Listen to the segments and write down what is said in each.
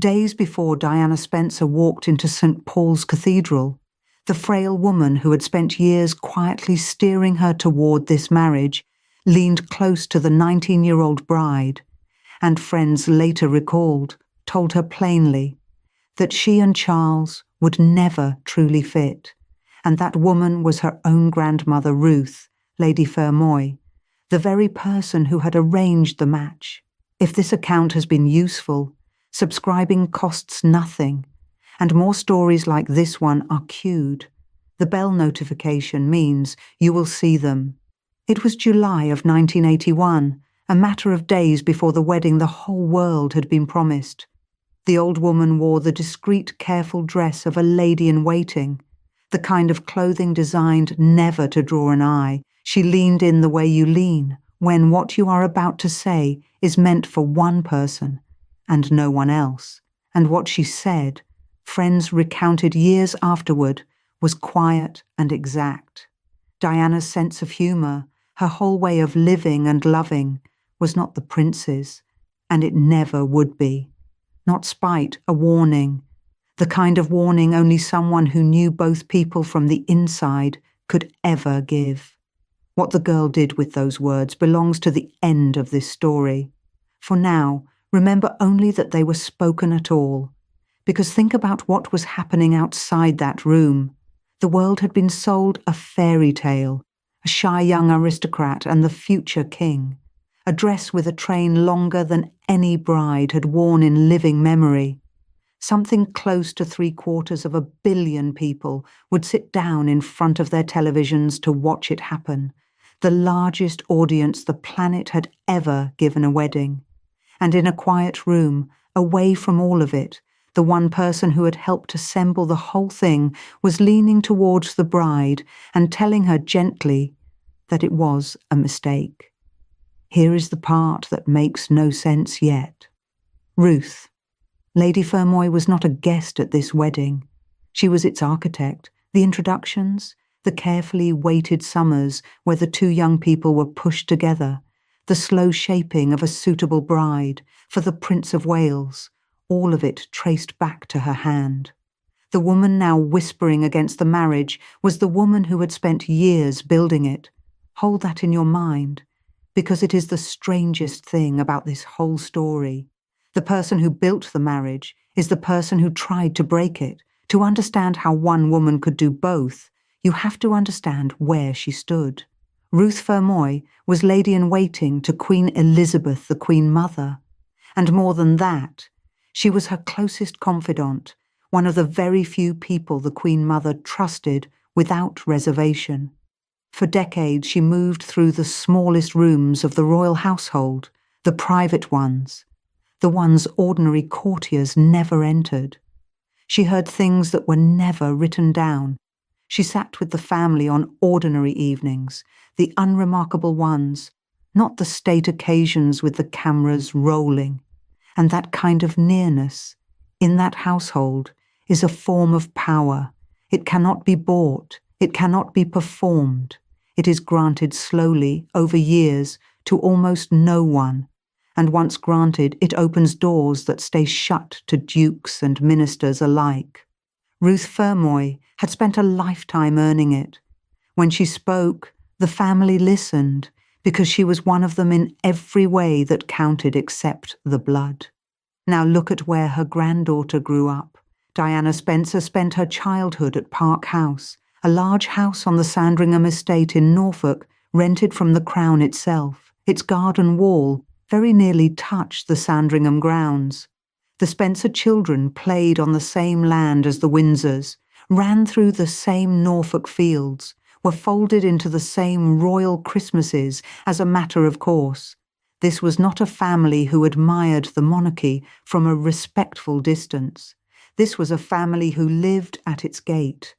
Days before Diana Spencer walked into St. Paul's Cathedral, the frail woman who had spent years quietly steering her toward this marriage leaned close to the 19-year-old bride, and friends later told her plainly, that she and Charles would never truly fit, and that woman was her own grandmother Ruth, Lady Fermoy, the very person who had arranged the match. If this account has been useful, subscribing costs nothing, and more stories like this one are queued. The bell notification means you will see them. It was July of 1981, a matter of days before the wedding the whole world had been promised. The old woman wore the discreet, careful dress of a lady-in-waiting, the kind of clothing designed never to draw an eye. She leaned in the way you lean when what you are about to say is meant for one person and no one else. And what she said, friends recounted years afterward, was quiet and exact. Diana's sense of humour, her whole way of living and loving, was not the prince's, and it never would be. Not spite, a warning, the kind of warning only someone who knew both people from the inside could ever give. What the girl did with those words belongs to the end of this story. For now, remember only that they were spoken at all, because think about what was happening outside that room. The world had been sold a fairy tale, a shy young aristocrat and the future king, a dress with a train longer than any bride had worn in living memory. Something close to 750 million people would sit down in front of their televisions to watch it happen, the largest audience the planet had ever given a wedding. And in a quiet room, away from all of it, the one person who had helped assemble the whole thing was leaning towards the bride and telling her gently that it was a mistake. Here is the part that makes no sense yet. Ruth. Lady Fermoy was not a guest at this wedding. She was its architect, the introductions, the carefully weighted summers where the two young people were pushed together, the slow shaping of a suitable bride for the Prince of Wales, all of it traced back to her hand. The woman now whispering against the marriage was the woman who had spent years building it. Hold that in your mind, because it is the strangest thing about this whole story. The person who built the marriage is the person who tried to break it. To understand how one woman could do both, you have to understand where she stood. Ruth Fermoy was lady-in-waiting to Queen Elizabeth, the Queen Mother. And more than that, she was her closest confidant, one of the very few people the Queen Mother trusted without reservation. For decades she moved through the smallest rooms of the royal household, the private ones, the ones ordinary courtiers never entered. She heard things that were never written down. She sat with the family on ordinary evenings, the unremarkable ones, not the state occasions with the cameras rolling. And that kind of nearness, in that household, is a form of power. It cannot be bought. It cannot be performed. It is granted slowly, over years, to almost no one. And once granted, it opens doors that stay shut to dukes and ministers alike. Ruth Fermoy had spent a lifetime earning it. When she spoke, the family listened, because she was one of them in every way that counted except the blood. Now look at where her granddaughter grew up. Diana Spencer spent her childhood at Park House, a large house on the Sandringham estate in Norfolk, rented from the Crown itself. Its garden wall very nearly touched the Sandringham grounds. The Spencer children played on the same land as the Windsors, ran through the same Norfolk fields, were folded into the same royal Christmases as a matter of course. This was not a family who admired the monarchy from a respectful distance. This was a family who lived at its gate.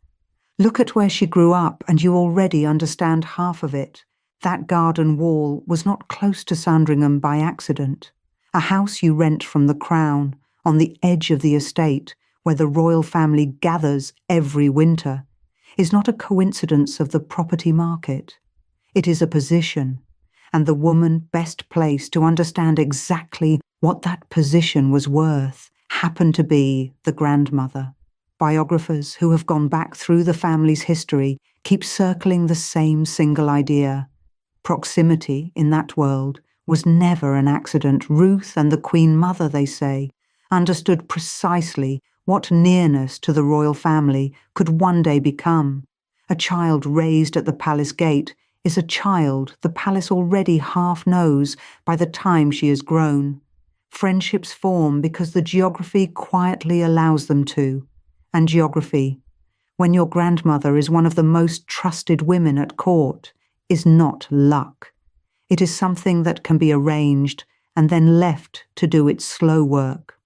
Look at where she grew up and you already understand half of it. That garden wall was not close to Sandringham by accident. A house you rent from the Crown, on the edge of the estate, where the royal family gathers every winter, is not a coincidence of the property market. It is a position, and the woman best placed to understand exactly what that position was worth happened to be the grandmother. Biographers who have gone back through the family's history keep circling the same single idea. Proximity, in that world, was never an accident. Ruth and the Queen Mother, they say, understood precisely what nearness to the royal family could one day become. A child raised at the palace gate is a child the palace already half knows by the time she is grown. Friendships form because the geography quietly allows them to. And geography, when your grandmother is one of the most trusted women at court, is not luck. It is something that can be arranged and then left to do its slow work.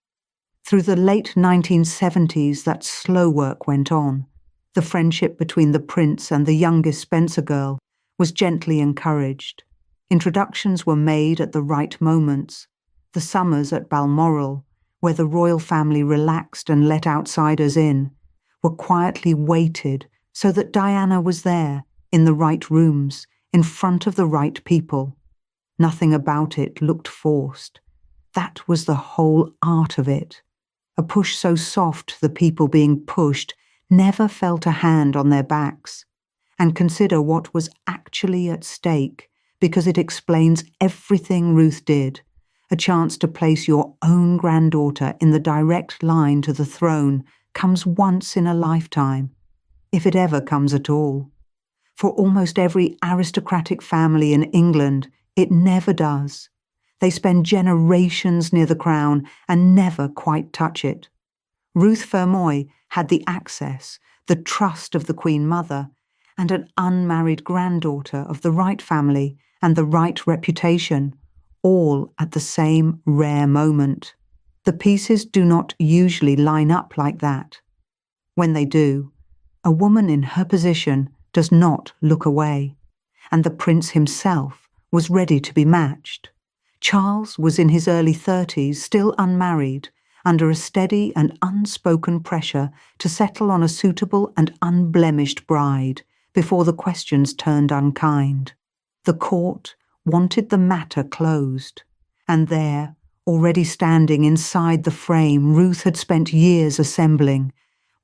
Through the late 1970s, that slow work went on. The friendship between the prince and the youngest Spencer girl was gently encouraged. Introductions were made at the right moments. The summers at Balmoral, where the royal family relaxed and let outsiders in, were quietly weighted so that Diana was there, in the right rooms, in front of the right people. Nothing about it looked forced. That was the whole art of it. A push so soft the people being pushed never felt a hand on their backs. And consider what was actually at stake, because it explains everything Ruth did. A chance to place your own granddaughter in the direct line to the throne comes once in a lifetime, if it ever comes at all. For almost every aristocratic family in England, it never does. They spend generations near the crown and never quite touch it. Ruth Fermoy had the access, the trust of the Queen Mother, and an unmarried granddaughter of the right family and the right reputation, all at the same rare moment. The pieces do not usually line up like that. When they do, a woman in her position does not look away, and the prince himself was ready to be matched. Charles was in his early 30s, still unmarried, under a steady and unspoken pressure to settle on a suitable and unblemished bride before the questions turned unkind. The court wanted the matter closed, and there, already standing inside the frame Ruth had spent years assembling,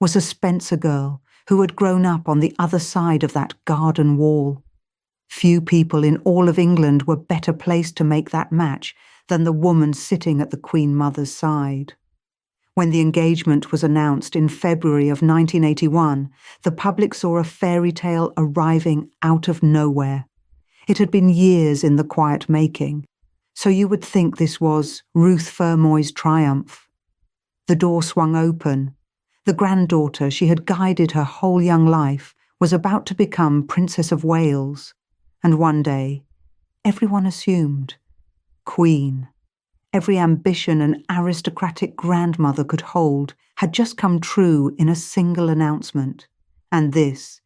was a Spencer girl who had grown up on the other side of that garden wall. Few people in all of England were better placed to make that match than the woman sitting at the Queen Mother's side. When the engagement was announced in February of 1981, the public saw a fairy tale arriving out of nowhere. It had been years in the quiet making, so you would think this was Ruth Fermoy's triumph. The door swung open. The granddaughter she had guided her whole young life was about to become Princess of Wales, and one day, everyone assumed, Queen. Every ambition an aristocratic grandmother could hold had just come true in a single announcement. And this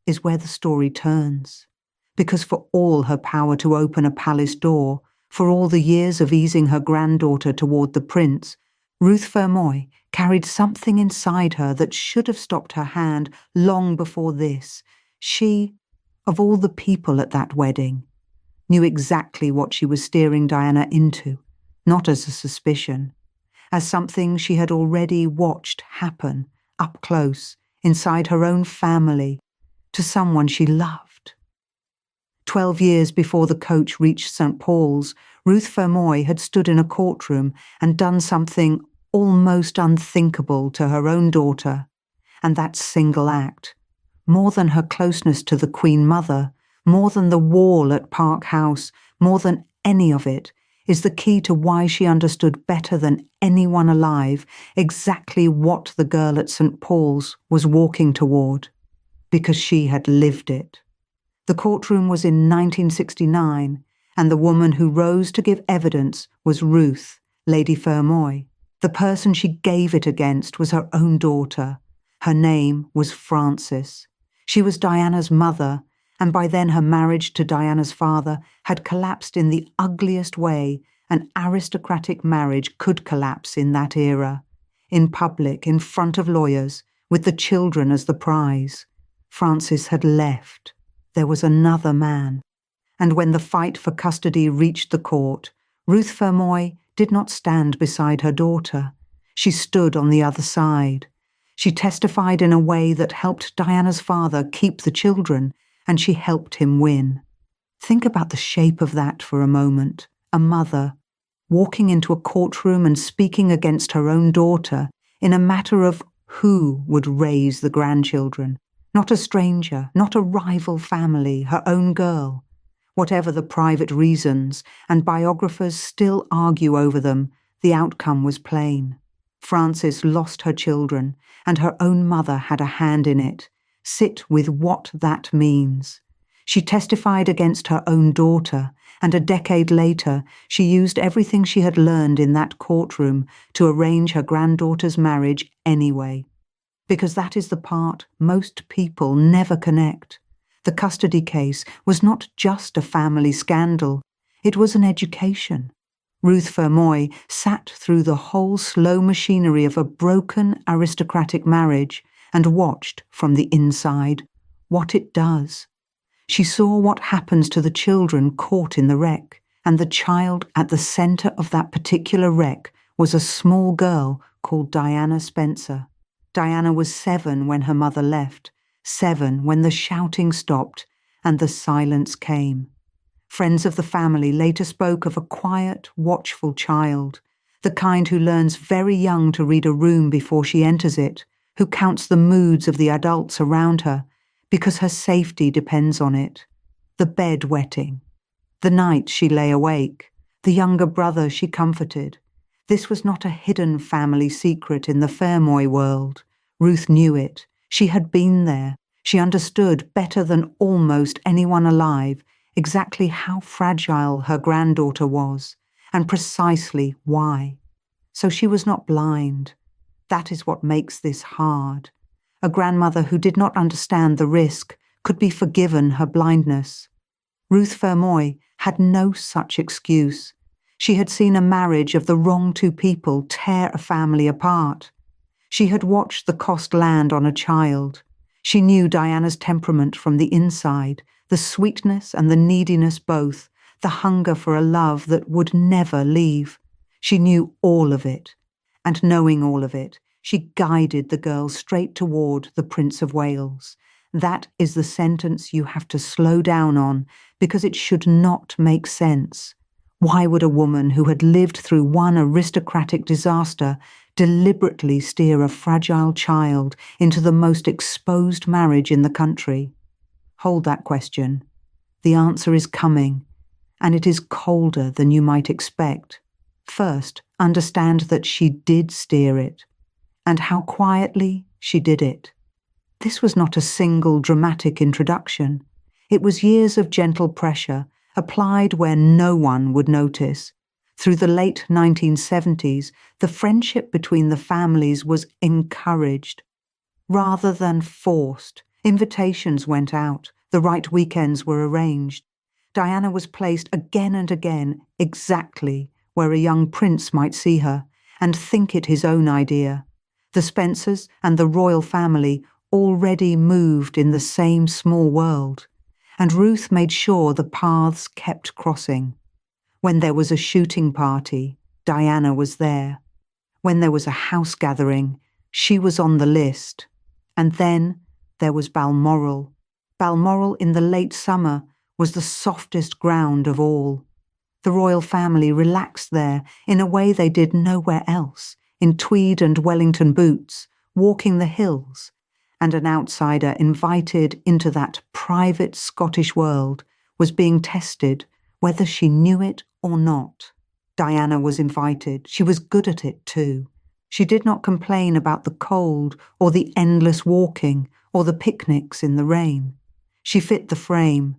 is where the story turns. Because for all her power to open a palace door, for all the years of easing her granddaughter toward the prince, Ruth Fermoy carried something inside her that should have stopped her hand long before this. She, of all the people at that wedding, knew exactly what she was steering Diana into. Not as a suspicion, as something she had already watched happen, up close, inside her own family, to someone she loved. 12 years before the coach reached St. Paul's, Ruth Fermoy had stood in a courtroom and done something almost unthinkable to her own daughter, and that single act, more than her closeness to the Queen Mother, more than the wall at Park House, more than any of it, is the key to why she understood better than anyone alive exactly what the girl at St. Paul's was walking toward, because she had lived it. The courtroom was in 1969, and the woman who rose to give evidence was Ruth, Lady Fermoy. The person she gave it against was her own daughter. Her name was Frances. She was Diana's mother, and by then her marriage to Diana's father had collapsed in the ugliest way an aristocratic marriage could collapse in that era. In public, in front of lawyers, with the children as the prize. Frances had left. There was another man. And when the fight for custody reached the court, Ruth Fermoy did not stand beside her daughter. She stood on the other side. She testified in a way that helped Diana's father keep the children, and she helped him win. Think about the shape of that for a moment. A mother, walking into a courtroom and speaking against her own daughter in a matter of who would raise the grandchildren. Not a stranger, not a rival family, her own girl. Whatever the private reasons, and biographers still argue over them, the outcome was plain. Frances lost her children, and her own mother had a hand in it. Sit with what that means. She testified against her own daughter, and a decade later she used everything she had learned in that courtroom to arrange her granddaughter's marriage anyway. Because that is the part most people never connect. The custody case was not just a family scandal, it was an education. Ruth Fermoy sat through the whole slow machinery of a broken aristocratic marriage and watched from the inside what it does. She saw what happens to the children caught in the wreck, and the child at the centre of that particular wreck was a small girl called Diana Spencer. Diana was 7 when her mother left, 7 when the shouting stopped and the silence came. Friends of the family later spoke of a quiet, watchful child, the kind who learns very young to read a room before she enters it, who counts the moods of the adults around her, because her safety depends on it. The bed wetting, the night she lay awake, the younger brother she comforted. This was not a hidden family secret in the Fermoy world. Ruth knew it. She had been there. She understood better than almost anyone alive exactly how fragile her granddaughter was, and precisely why. So she was not blind. That is what makes this hard. A grandmother who did not understand the risk could be forgiven her blindness. Ruth Fermoy had no such excuse. She had seen a marriage of the wrong two people tear a family apart. She had watched the cost land on a child. She knew Diana's temperament from the inside, the sweetness and the neediness both, the hunger for a love that would never leave. She knew all of it, and knowing all of it, she guided the girl straight toward the Prince of Wales. That is the sentence you have to slow down on, because it should not make sense. Why would a woman who had lived through one aristocratic disaster deliberately steer a fragile child into the most exposed marriage in the country? Hold that question. The answer is coming, and it is colder than you might expect. First, understand that she did steer it, and how quietly she did it. This was not a single dramatic introduction. It was years of gentle pressure, applied where no one would notice. Through the late 1970s, the friendship between the families was encouraged, rather than forced. Invitations went out, the right weekends were arranged. Diana was placed again and again exactly where a young prince might see her and think it his own idea. The Spencers and the royal family already moved in the same small world, and Ruth made sure the paths kept crossing. When there was a shooting party, Diana was there. When there was a house gathering, she was on the list. And then there was Balmoral. Balmoral in the late summer was the softest ground of all. The royal family relaxed there in a way they did nowhere else, in tweed and Wellington boots, walking the hills, and an outsider invited into that private Scottish world was being tested whether she knew it or not. Diana was invited. She was good at it too. She did not complain about the cold or the endless walking or the picnics in the rain. She fit the frame,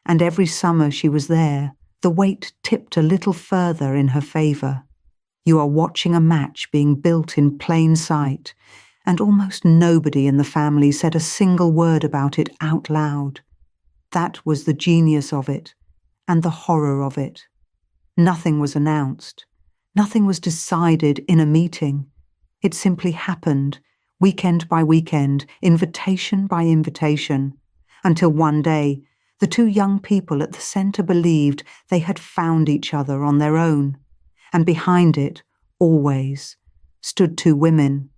and every summer she was there, the weight tipped a little further in her favour. You are watching a match being built in plain sight, and almost nobody in the family said a single word about it out loud. That was the genius of it, and the horror of it. Nothing was announced. Nothing was decided in a meeting. It simply happened, weekend by weekend, invitation by invitation, until one day the two young people at the centre believed they had found each other on their own, and behind it, always, stood two women.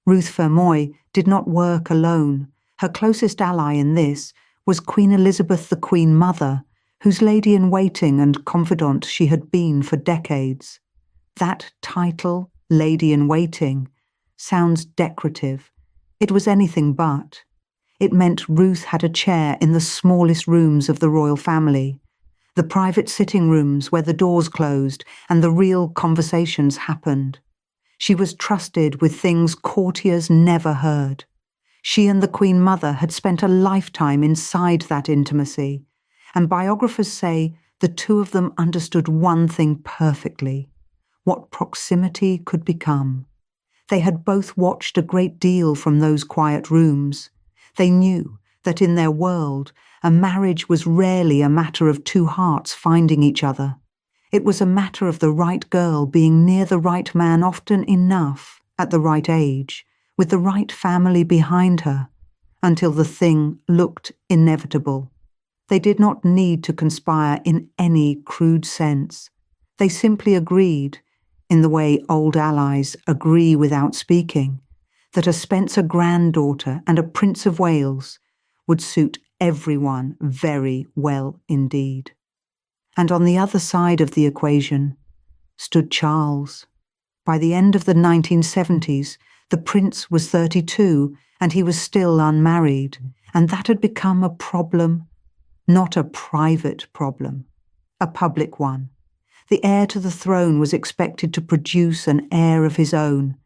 Ruth Fermoy did not work alone. Her closest ally in this was Queen Elizabeth, the Queen Mother, whose lady-in-waiting and confidante she had been for decades. That title, lady-in-waiting, sounds decorative. It was anything but. It meant Ruth had a chair in the smallest rooms of the royal family, the private sitting rooms where the doors closed and the real conversations happened. She was trusted with things courtiers never heard. She and the Queen Mother had spent a lifetime inside that intimacy, and biographers say the two of them understood one thing perfectly: what proximity could become. They had both watched a great deal from those quiet rooms. They knew that in their world, a marriage was rarely a matter of two hearts finding each other. It was a matter of the right girl being near the right man often enough, at the right age, with the right family behind her, until the thing looked inevitable. They did not need to conspire in any crude sense. They simply agreed, in the way old allies agree without speaking, that a Spencer granddaughter and a Prince of Wales would suit everyone very well indeed. And on the other side of the equation stood Charles. By the end of the 1970s, the prince was 32 and he was still unmarried, and that had become a problem, not a private problem, a public one. The heir to the throne was expected to produce an heir of his own,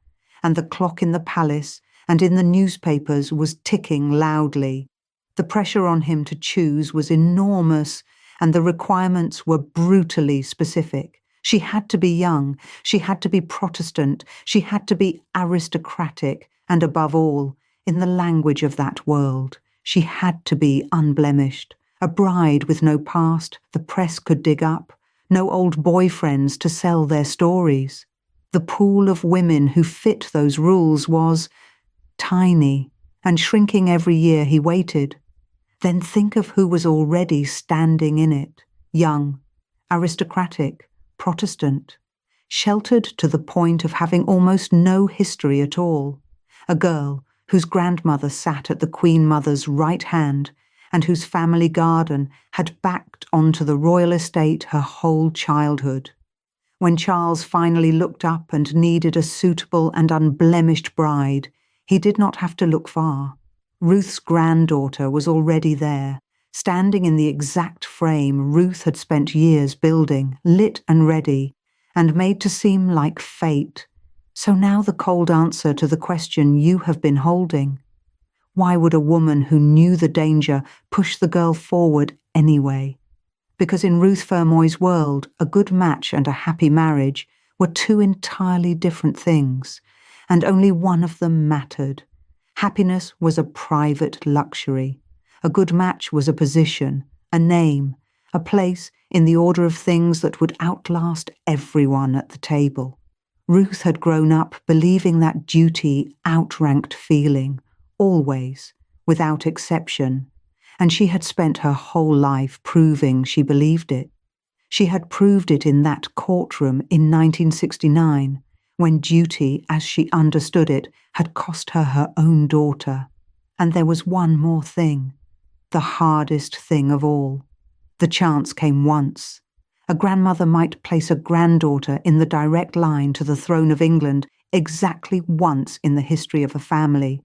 and the clock in the palace and in the newspapers was ticking loudly. The pressure on him to choose was enormous, and the requirements were brutally specific. She had to be young, she had to be Protestant, she had to be aristocratic, and above all, in the language of that world, she had to be unblemished, a bride with no past the press could dig up, no old boyfriends to sell their stories. The pool of women who fit those rules was tiny and shrinking every year he waited. Then think of who was already standing in it: young, aristocratic, Protestant, sheltered to the point of having almost no history at all, a girl whose grandmother sat at the Queen Mother's right hand and whose family garden had backed onto the royal estate her whole childhood. When Charles finally looked up and needed a suitable and unblemished bride, he did not have to look far. Ruth's granddaughter was already there, standing in the exact frame Ruth had spent years building, lit and ready, and made to seem like fate. So now the cold answer to the question you have been holding: why would a woman who knew the danger push the girl forward anyway? Because in Ruth Fermoy's world, a good match and a happy marriage were two entirely different things, and only one of them mattered. Happiness was a private luxury. A good match was a position, a name, a place in the order of things that would outlast everyone at the table. Ruth had grown up believing that duty outranked feeling, always, without exception, and she had spent her whole life proving she believed it. She had proved it in that courtroom in 1969, when duty, as she understood it, had cost her her own daughter. And there was one more thing, the hardest thing of all. The chance came once. A grandmother might place a granddaughter in the direct line to the throne of England exactly once in the history of a family,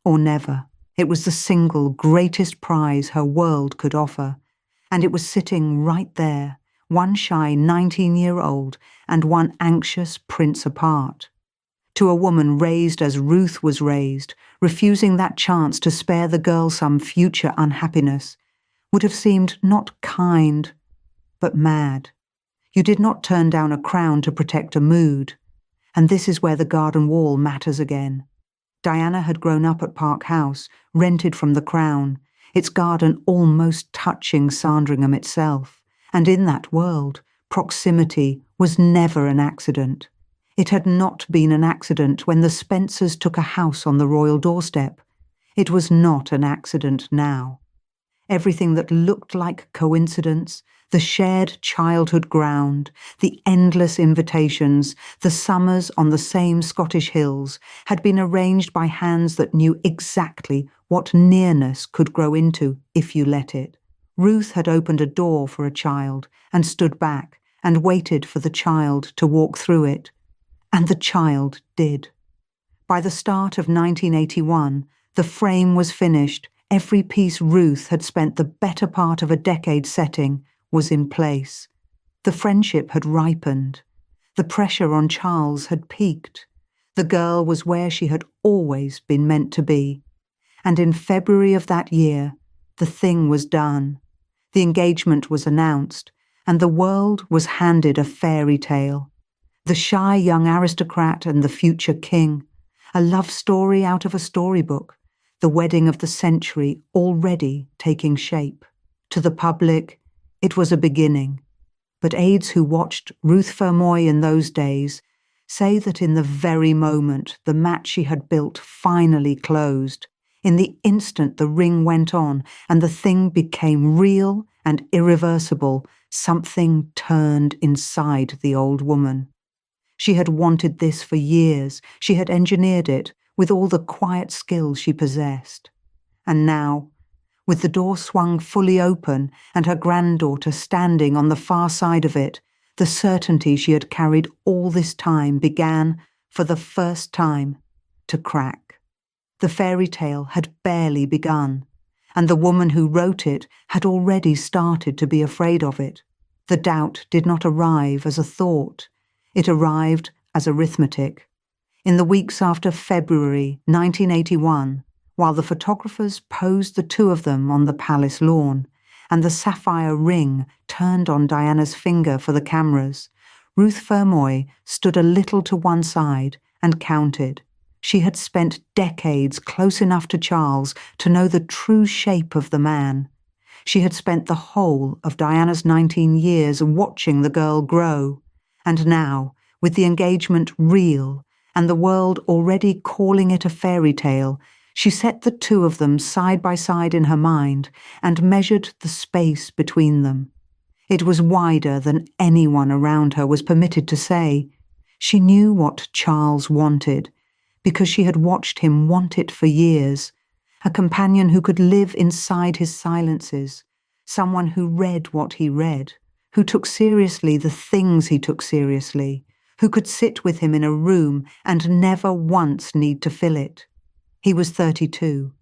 or never. It was the single greatest prize her world could offer, and it was sitting right there, one shy 19-year-old and one anxious prince apart. To a woman raised as Ruth was raised, refusing that chance to spare the girl some future unhappiness would have seemed not kind, but mad. You did not turn down a crown to protect a mood, and this is where the garden wall matters again. Diana had grown up at Park House, rented from the Crown, its garden almost touching Sandringham itself. And in that world, proximity was never an accident. It had not been an accident when the Spencers took a house on the royal doorstep. It was not an accident now. Everything that looked like coincidence, The shared childhood ground, the endless invitations, the summers on the same Scottish hills had been arranged by hands that knew exactly what nearness could grow into if you let it. Ruth had opened a door for a child and stood back and waited for the child to walk through it. And the child did. By the start of 1981, the frame was finished. Every piece Ruth had spent the better part of a decade setting was in place. The friendship had ripened. The pressure on Charles had peaked. The girl was where she had always been meant to be. And in February of that year, the thing was done. The engagement was announced, and the world was handed a fairy tale. The shy young aristocrat and the future king, a love story out of a storybook, the wedding of the century already taking shape. To the public, it was a beginning, but aides who watched Ruth Fermoy in those days say that in the very moment the match she had built finally closed, in the instant the ring went on and the thing became real and irreversible, something turned inside the old woman. She had wanted this for years. She had engineered it with all the quiet skills she possessed. And now, with the door swung fully open and her granddaughter standing on the far side of it, the certainty she had carried all this time began, for the first time, to crack. The fairy tale had barely begun, and the woman who wrote it had already started to be afraid of it. The doubt did not arrive as a thought. It arrived as arithmetic. In the weeks after February 1981, while the photographers posed the two of them on the palace lawn, and the sapphire ring turned on Diana's finger for the cameras, Ruth Fermoy stood a little to one side and counted. She had spent decades close enough to Charles to know the true shape of the man. She had spent the whole of Diana's 19 years watching the girl grow. And now, with the engagement real and the world already calling it a fairy tale, she set the two of them side by side in her mind and measured the space between them. It was wider than anyone around her was permitted to say. She knew what Charles wanted, because she had watched him want it for years, a companion who could live inside his silences, someone who read what he read, who took seriously the things he took seriously, who could sit with him in a room and never once need to fill it. He was 32.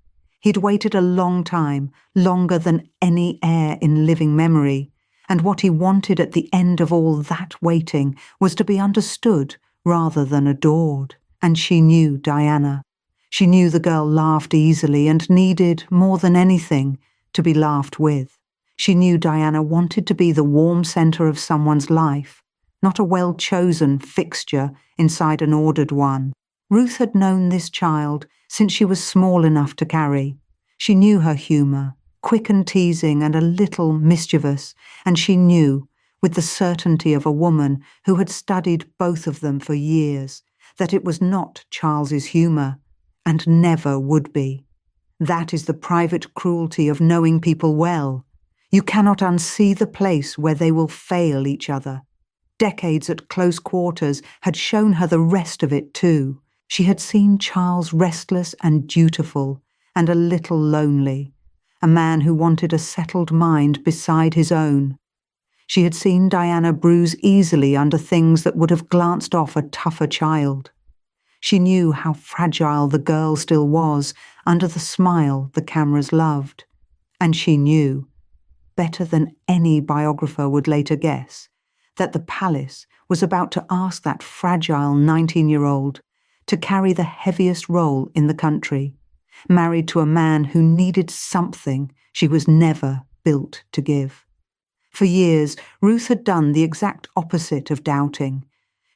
He'd waited a long time, longer than any heir in living memory, and what he wanted at the end of all that waiting was to be understood rather than adored. And she knew Diana. She knew the girl laughed easily and needed, more than anything, to be laughed with. She knew Diana wanted to be the warm centre of someone's life, not a well-chosen fixture inside an ordered one. Ruth had known this child since she was small enough to carry. She knew her humour, quick and teasing and a little mischievous, and she knew, with the certainty of a woman who had studied both of them for years, that it was not Charles's humour, and never would be. That is the private cruelty of knowing people well. You cannot unsee the place where they will fail each other. Decades at close quarters had shown her the rest of it too. She had seen Charles restless and dutiful, and a little lonely, a man who wanted a settled mind beside his own. She had seen Diana bruise easily under things that would have glanced off a tougher child. She knew how fragile the girl still was under the smile the cameras loved. And she knew, better than any biographer would later guess, that the palace was about to ask that fragile 19-year-old to carry the heaviest role in the country, married to a man who needed something she was never built to give. For years, Ruth had done the exact opposite of doubting.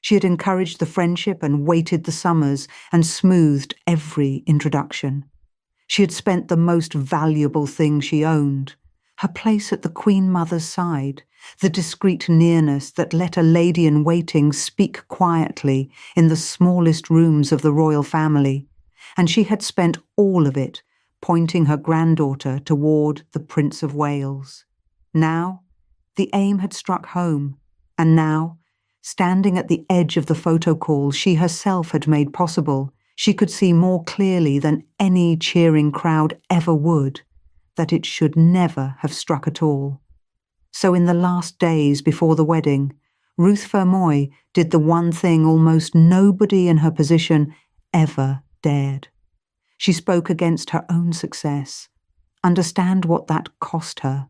She had encouraged the friendship and weighted the summers and smoothed every introduction. She had spent the most valuable thing she owned, her place at the Queen Mother's side, the discreet nearness that let a lady-in-waiting speak quietly in the smallest rooms of the royal family, and she had spent all of it pointing her granddaughter toward the Prince of Wales. Now, The aim had struck home, and now, standing at the edge of the photo call she herself had made possible, she could see more clearly than any cheering crowd ever would that it should never have struck at all. So in the last days before the wedding, Ruth Fermoy did the one thing almost nobody in her position ever dared. She spoke against her own success. Understand what that cost her.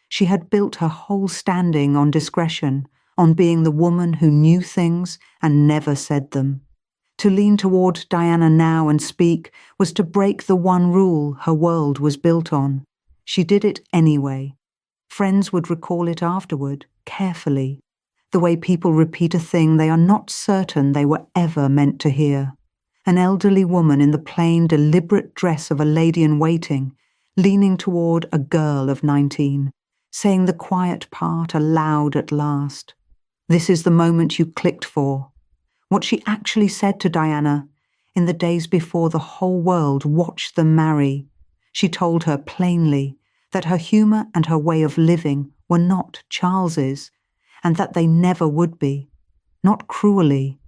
She had built her whole standing on discretion, on being the woman who knew things and never said them. To lean toward Diana now and speak was to break the one rule her world was built on. She did it anyway. Friends would recall it afterward, carefully, the way people repeat a thing they are not certain they were ever meant to hear. An elderly woman in the plain, deliberate dress of a lady-in-waiting, leaning toward a girl of 19, saying the quiet part aloud at last. This is the moment you clicked for. What she actually said to Diana in the days before the whole world watched them marry. She told her plainly that her humour and her way of living were not Charles's, and that they never would be. Not cruelly,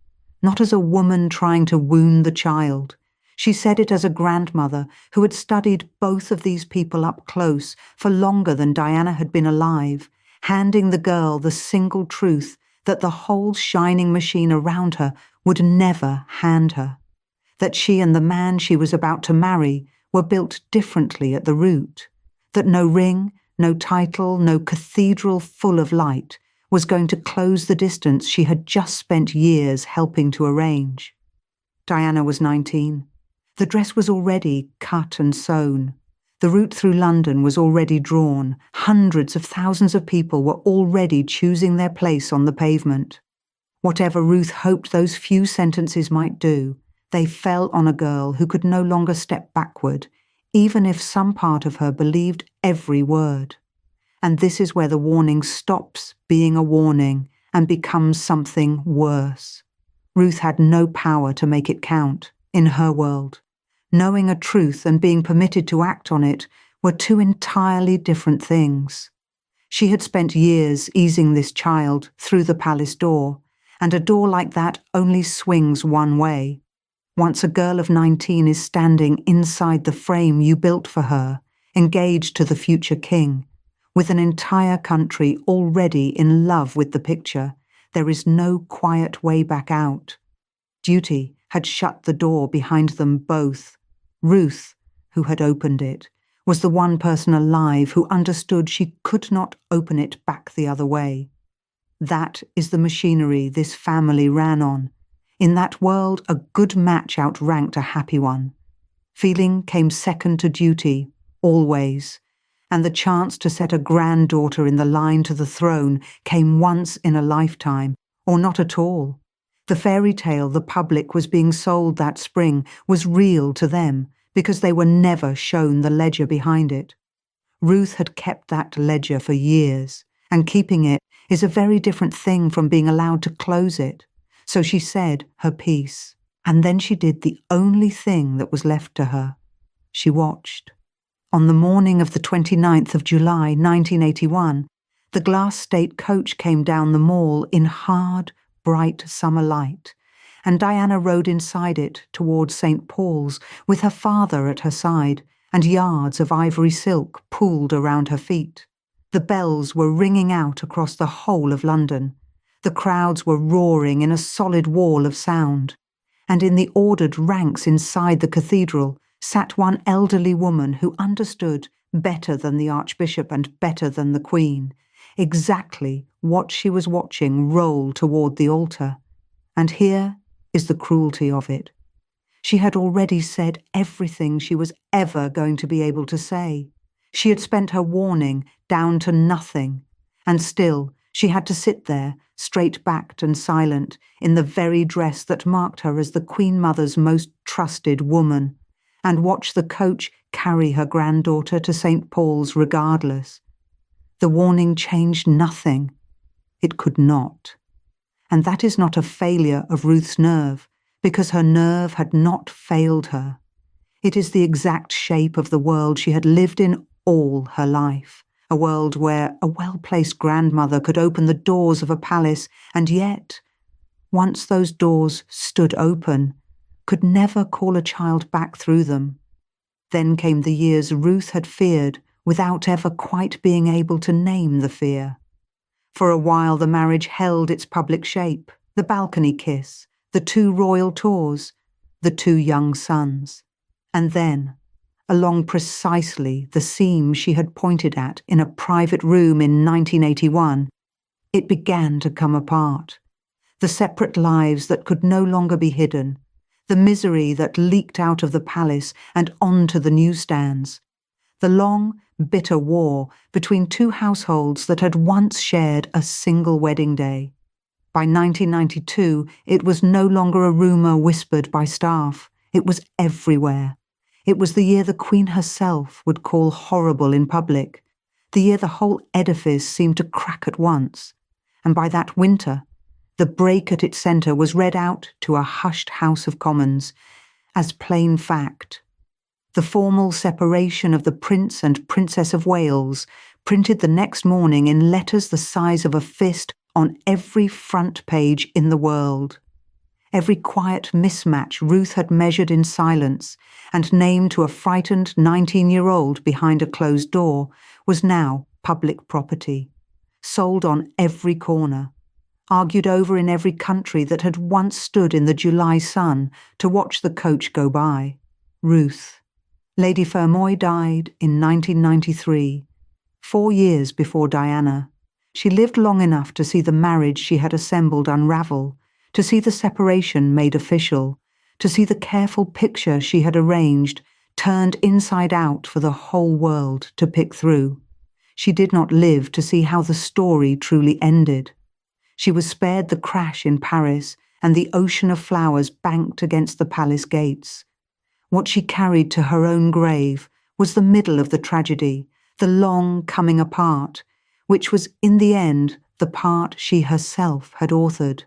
not as a woman trying to wound the child. She said it as a grandmother who had studied both of these people up close for longer than Diana had been alive, handing the girl the single truth that the whole shining machine around her would never hand her. That she and the man she was about to marry were built differently at the root. That no ring, no title, no cathedral full of light was going to close the distance she had just spent years helping to arrange. Diana was 19. The dress was already cut and sewn. The route through London was already drawn. Hundreds of thousands of people were already choosing their place on the pavement. Whatever Ruth hoped those few sentences might do, they fell on a girl who could no longer step backward, even if some part of her believed every word. And this is where the warning stops being a warning and becomes something worse. Ruth had no power to make it count in her world. Knowing a truth and being permitted to act on it were two entirely different things. She had spent years easing this child through the palace door, and a door like that only swings one way. Once a girl of 19 is standing inside the frame you built for her, engaged to the future king, with an entire country already in love with the picture, there is no quiet way back out. Duty had shut the door behind them both. Ruth, who had opened it, was the one person alive who understood she could not open it back the other way. That is the machinery this family ran on. In that world, a good match outranked a happy one. Feeling came second to duty, always, and the chance to set a granddaughter in the line to the throne came once in a lifetime, or not at all. The fairy tale the public was being sold that spring was real to them because they were never shown the ledger behind it. Ruth had kept that ledger for years, and keeping it is a very different thing from being allowed to close it. So she said her piece, and then she did the only thing that was left to her. She watched. On the morning of the 29th of July, 1981, the glass state coach came down the mall in hard, bright summer light, and Diana rode inside it towards St. Paul's with her father at her side and yards of ivory silk pooled around her feet. The bells were ringing out across the whole of London. The crowds were roaring in a solid wall of sound, and in the ordered ranks inside the cathedral sat one elderly woman who understood, better than the Archbishop and better than the Queen, exactly what she was watching roll toward the altar. And here is the cruelty of it. She had already said everything she was ever going to be able to say. She had spent her warning down to nothing, and still she had to sit there, straight-backed and silent, in the very dress that marked her as the Queen Mother's most trusted woman, and watch the coach carry her granddaughter to St. Paul's regardless. The warning changed nothing. It could not. And that is not a failure of Ruth's nerve, because her nerve had not failed her. It is the exact shape of the world she had lived in all her life, a world where a well-placed grandmother could open the doors of a palace and yet, once those doors stood open, could never call a child back through them. Then came the years Ruth had feared without ever quite being able to name the fear. For a while the marriage held its public shape, the balcony kiss, the 2 royal tours, the 2 young sons. And then, along precisely the seam she had pointed at in a private room in 1981, it began to come apart. The separate lives that could no longer be hidden, the misery that leaked out of the palace and onto the newsstands, the long, bitter war between 2 households that had once shared a single wedding day. By 1992, it was no longer a rumour whispered by staff. It was everywhere. It was the year the Queen herself would call horrible in public, the year the whole edifice seemed to crack at once, and by that winter, the break at its centre was read out to a hushed House of Commons as plain fact. The formal separation of the Prince and Princess of Wales, printed the next morning in letters the size of a fist on every front page in the world. Every quiet mismatch Ruth had measured in silence and named to a frightened 19-year-old behind a closed door was now public property, sold on every corner, argued over in every country that had once stood in the July sun to watch the coach go by. Ruth. Lady Fermoy died in 1993, 4 years before Diana. She lived long enough to see the marriage she had assembled unravel, to see the separation made official, to see the careful picture she had arranged turned inside out for the whole world to pick through. She did not live to see how the story truly ended. She was spared the crash in Paris and the ocean of flowers banked against the palace gates. What she carried to her own grave was the middle of the tragedy, the long coming apart, which was in the end the part she herself had authored.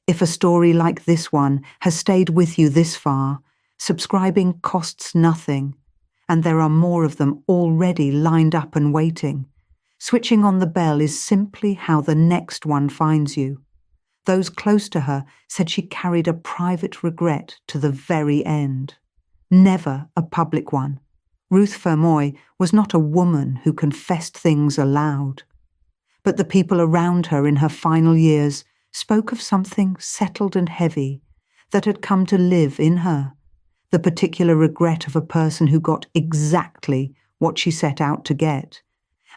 If a story like this one has stayed with you this far, subscribing costs nothing, and there are more of them already lined up and waiting. Switching on the bell is simply how the next one finds you. Those close to her said she carried a private regret to the very end. Never a public one. Ruth Fermoy was not a woman who confessed things aloud. But the people around her in her final years spoke of something settled and heavy that had come to live in her, the particular regret of a person who got exactly what she set out to get,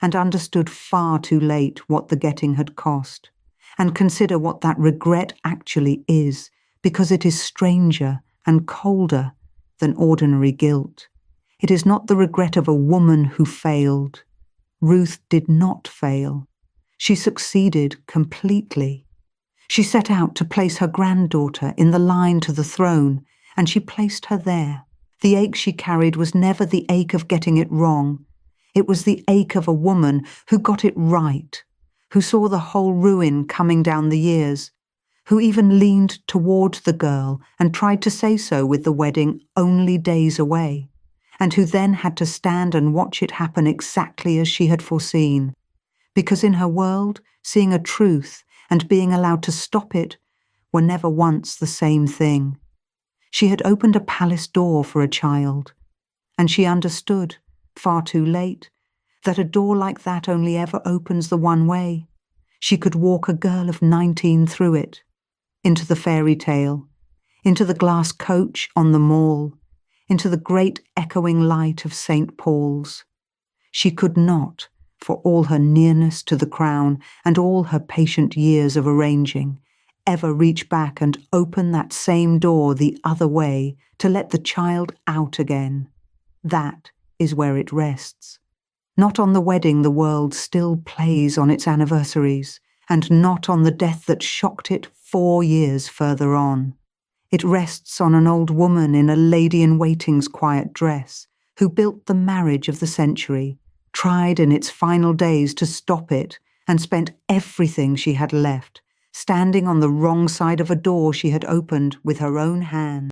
and understood far too late what the getting had cost, and consider what that regret actually is, because it is stranger and colder than ordinary guilt. It is not the regret of a woman who failed. Ruth did not fail. She succeeded completely. She set out to place her granddaughter in the line to the throne, and she placed her there. The ache she carried was never the ache of getting it wrong. It was the ache of a woman who got it right, who saw the whole ruin coming down the years, who even leaned toward the girl and tried to say so with the wedding only days away, and who then had to stand and watch it happen exactly as she had foreseen, because in her world, seeing a truth and being allowed to stop it were never once the same thing. She had opened a palace door for a child, and she understood, far too late, that a door like that only ever opens the one way. She could walk a girl of 19 through it, into the fairy tale, into the glass coach on the Mall, into the great echoing light of St. Paul's. She could not, for all her nearness to the crown and all her patient years of arranging, ever reach back and open that same door the other way to let the child out again. That is where it rests. Not on the wedding the world still plays on its anniversaries, and not on the death that shocked it 4 years further on. It rests on an old woman in a lady-in-waiting's quiet dress, who built the marriage of the century, tried in its final days to stop it, and spent everything she had left, standing on the wrong side of a door she had opened with her own hand.